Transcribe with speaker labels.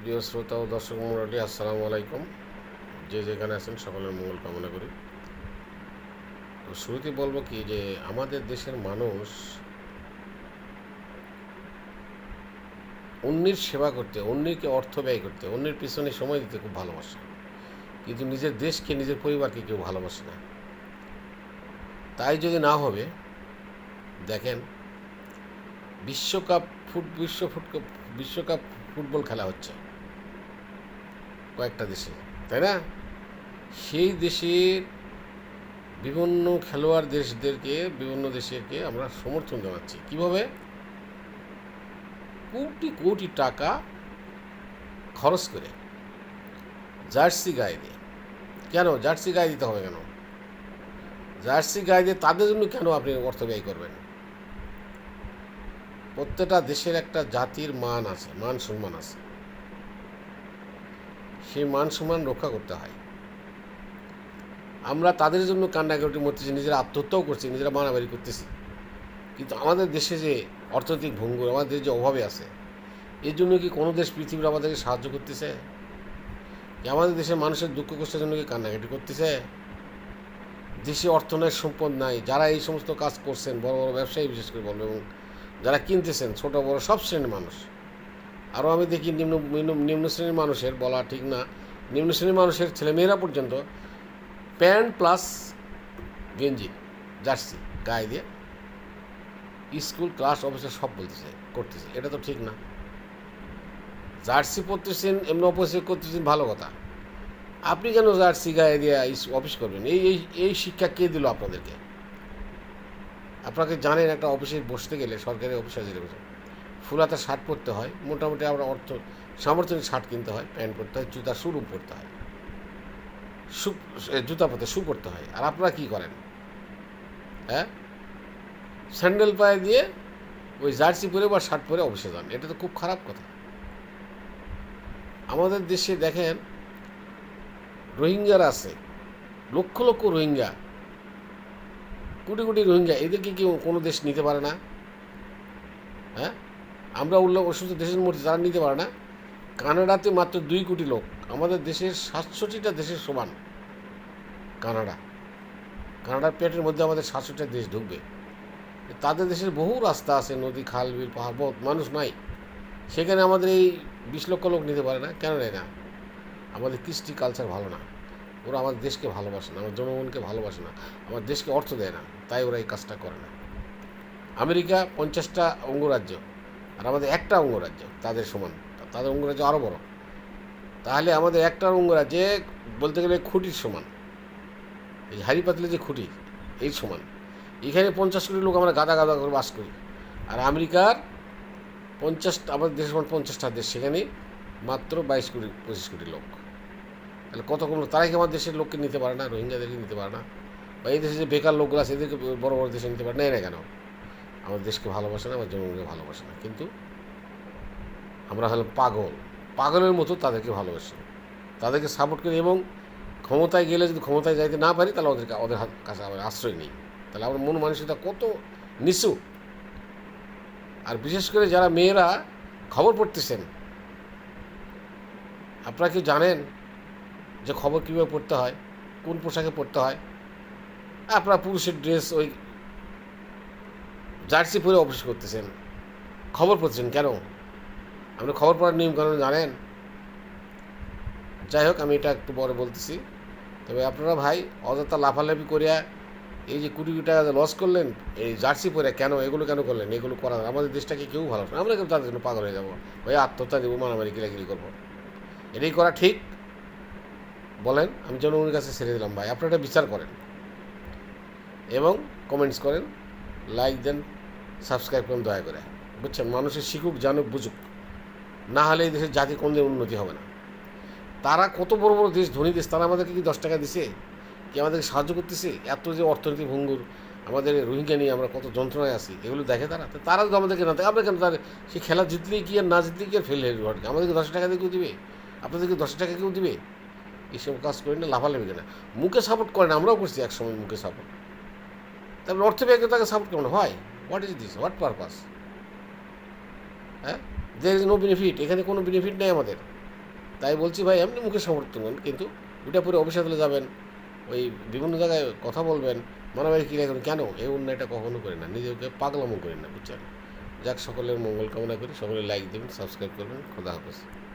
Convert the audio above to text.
Speaker 1: প্রিয় শ্রোতা ও দর্শক মণ্ডলী, আসসালামু আলাইকুম। যে যেখানে আছেন সকলের মঙ্গল কামনা করি। তো শুরুতে বলবো কি যে আমাদের দেশের মানুষ অন্যের সেবা করতে, অন্যকে অর্থ ব্যয় করতে, অন্যের পিছনে সময় দিতে খুব ভালোবাসে, কিন্তু নিজের দেশকে, নিজের পরিবারকে কেউ ভালোবাসে না। তাই যদি না হবে, দেখেন বিশ্বকাপ ফুটবল খেলা হচ্ছে কয়েকটা দেশে, তাই না? সেই দেশের বিভিন্ন খেলোয়াড় বিভিন্ন দেশকে আমরা সমর্থন জানাচ্ছি কীভাবে? কোটি কোটি টাকা খরচ করে জার্সি গায়ে দিয়ে। কেন জার্সি গায়ে দিতে হবে? কেন জার্সি গায়ে দিয়ে তাদের জন্য কেন আপনি অর্থ ব্যয় করবেন? প্রত্যেকটা দেশের একটা জাতির মান আছে, মান সম্মান আছে, সেই মান সম্মান রক্ষা করতে হয়। আমরা তাদের জন্য কান্নাকাটি মরতেছি, নিজেরা আত্মহত্যাও করছি, নিজেরা মারামারি করতেছি, কিন্তু আমাদের দেশে যে অর্থনৈতিক ভঙ্গুর, আমাদের দেশ যে অভাবে আছে, এর জন্য কি কোনো দেশ পৃথিবীর আমাদেরকে সাহায্য করতেছে? কি আমাদের দেশের মানুষের দুঃখ কষ্টের জন্য কি কান্নাকাটি করতেছে? দেশে অর্থনৈতিক সম্পদ নাই, যারা এই সমস্ত কাজ করছেন, বড় বড় ব্যবসায়ী বিশেষ করে বলবো, এবং যারা কিনতেছেন, ছোট বড় সব শ্রেণীর মানুষ। আরও আমি দেখি নিম্ন শ্রেণীর মানুষের, বলা ঠিক না, নিম্ন শ্রেণীর মানুষের ছেলেমেয়েরা পর্যন্ত প্যান্ট প্লাস গেঞ্জি জার্সি গায়ে দিয়ে স্কুল ক্লাস অফিসে সব করতেছে। এটা তো ঠিক না। জার্সি পরতেছেন, এমনি অফিসে করতেছেন, ভালো কথা। আপনি কেন জার্সি গায়ে দিয়ে অফিস করবেন? এই এই এই শিক্ষা কে দিল আপনাদেরকে? আপনাকে জানেন, একটা অফিসে বসতে গেলে, সরকারি অফিসে যেতে ফুলাতা শার্ট পরতে হয়, মোটামুটি আমরা সামর্থ্যের শার্ট কিনতে হয়, প্যান্ট পরতে হয়, জুতা শুরু পরতে হয়, জুতা পরতে শু পরতে হয়। আর আপনারা কী করেন? হ্যাঁ, স্যান্ডেল পায়ে দিয়ে ওই জার্সি পরে বা শার্ট পরে অফিসে যান। এটা তো খুব খারাপ কথা। আমাদের দেশে দেখেন রোহিঙ্গারা আছে, লক্ষ লক্ষ রোহিঙ্গা, কোটি কোটি রোহিঙ্গা, এদেরকে কি কোনো দেশ নিতে পারে না? হ্যাঁ, আমরা অসুস্থ দেশের মধ্যে যারা নিতে পারে না। কানাডাতে মাত্র 2 কোটি লোক, আমাদের দেশের 67টা দেশের সমান। কানাডার পেটের মধ্যে আমাদের 67টা দেশ ঢুকবে। তাদের দেশের বহু রাস্তা আছে, নদী, খাল, বিল, পাহাড়, বহুত মানুষ নাই, সেখানে আমাদের এই 20 লক্ষ লোক নিতে পারে না। কেন নেয় না? আমাদের কৃষ্টি কালচার ভালো না, ওরা আমাদের দেশকে ভালোবাসে না, আমার জনগণকে ভালোবাসে না, আমার দেশকে অর্থ দেয় না, তাই ওরা এই কাজটা করে না। আমেরিকা 50টা অঙ্গরাজ্য, আর আমাদের একটা অঙ্গরাজ্য তাদের সমান, তাদের অঙ্গরাজ্য আরও বড়। তাহলে আমাদের একটা অঙ্গরাজ্যে বলতে গেলে খুঁটির সমান, এই হাড়ি পাতলে যে খুঁটি, এই সমান। এখানে 50 কোটি লোক আমরা গাদা গাদা করে বাস করি, আর আমেরিকার আমাদের দেশের সমান 50টা দেশ, সেখানে মাত্র 22 কোটি 25 কোটি লোক। তাহলে কত কম? তারাই কি আমার দেশের লোককে নিতে পারে না? রোহিঙ্গাদেরকে নিতে পারে না? বা এই দেশে যে বেকার লোকগুলো আছে, এদেরকে বড় বড় দেশে নিতে পারে না? না কেন? আমার দেশকে ভালোবাসে না, আমার জনগণকে ভালোবাসে না। কিন্তু আমরা হলাম পাগলের মতো তাদেরকে ভালোবাসি, তাদেরকে সাপোর্ট করি, এবং ক্ষমতায় গেলে যদি ক্ষমতায় যাইতে না পারি, তাহলে ওদের কাছে আমরা আশ্রয় নেই। তাহলে আমার মন মানসিকতা কত নিচু। আর বিশেষ করে যারা মেয়েরা খবর পড়তেছেন, আপনারা কি জানেন যে খবর কীভাবে পড়তে হয়, কোন পোশাকে পড়তে হয়? আপনারা পুরুষের ড্রেস, ওই জার্সি পরে অফিস করতেছেন, খবর পড়তেছেন কেন? আপনি খবর পড়ার নিয়মকানুন জানেন? যাই হোক, আমি এটা একটু পরে বলতেছি। তবে আপনারা ভাই অযথা লাফালাফি করিয়া এই যে কোটি কোটি টাকা লস করলেন এই জার্সি পরে, কেন এগুলো কেন করলেন? এগুলো করা আমাদের দেশটাকে কেউ ভালো না, আমরা কিন্তু তাদের জন্য পাগল হয়ে যাবো, ওই আত্মহত্যা দেবো, মারামারি গিলাগিরি করবো। এটাই করা ঠিক? বলেন। আমি জনগণের কাছে ছেড়ে দিলাম ভাই, আপনারা এটা বিচার করেন এবং কমেন্টস করেন, লাইক দেন, সাবস্ক্রাইব করেন দয়া করে, বুঝছেন? মানুষের শিখুক, জানুক, বুঝুক, না হলে এই দেশের জাতি কোনদিন উন্নতি হবে না। তারা কত বড় বড় দেশ, ধনী দেশ, তারা আমাদেরকে কি 10 টাকা দিছে? কি আমাদেরকে সাহায্য করতেছে? এত যে অর্থনীতি ভঙ্গুর, আমাদের রোহিঙ্গা নিয়ে আমরা কত যন্ত্রণায় আছি, এগুলো দেখে তারা যদি আমাদেরকে না দেখে, আমরা কেন তাদের সেই খেলা জিতলেই কি আর না জিতলেই কি আর ফেল হয়ে যাবে? আমাদেরকে 10 টাকা দিয়ে কেউ দিবে? আপনাদেরকে 10 টাকা কেউ দিবে? এইসব কাজ করেন না, লাফালাফি কেনা, মুখে সাপোর্ট করেন। আমরাও করছি একসময় মুখে সাপোর্ট, তারপরে অর্থ ব্যাংকে তাকে সাপোর্ট কেমন হয়? What is this? What purpose? হ্যাঁ, দেয়ার ইজ নো বেনিফিট। এখানে কোনো বেনিফিট নেই আমাদের। তাই বলছি ভাই, এমনি মুখে সমর্থন করুন, কিন্তু ওইটা পরে অফিসে তুলে যাবেন, ওই বিভিন্ন জায়গায় কথা বলবেন, মারামারি ক্রিয়া করুন, কেন এই অন্যায়টা কখনো করি না, নিজেকে পাগলামো করি না, বুঝছেন? যাক, সকলের মঙ্গল কামনা করি, সকলে লাইক দেবেন, সাবস্ক্রাইব করবেন। খোদা হাফেজ।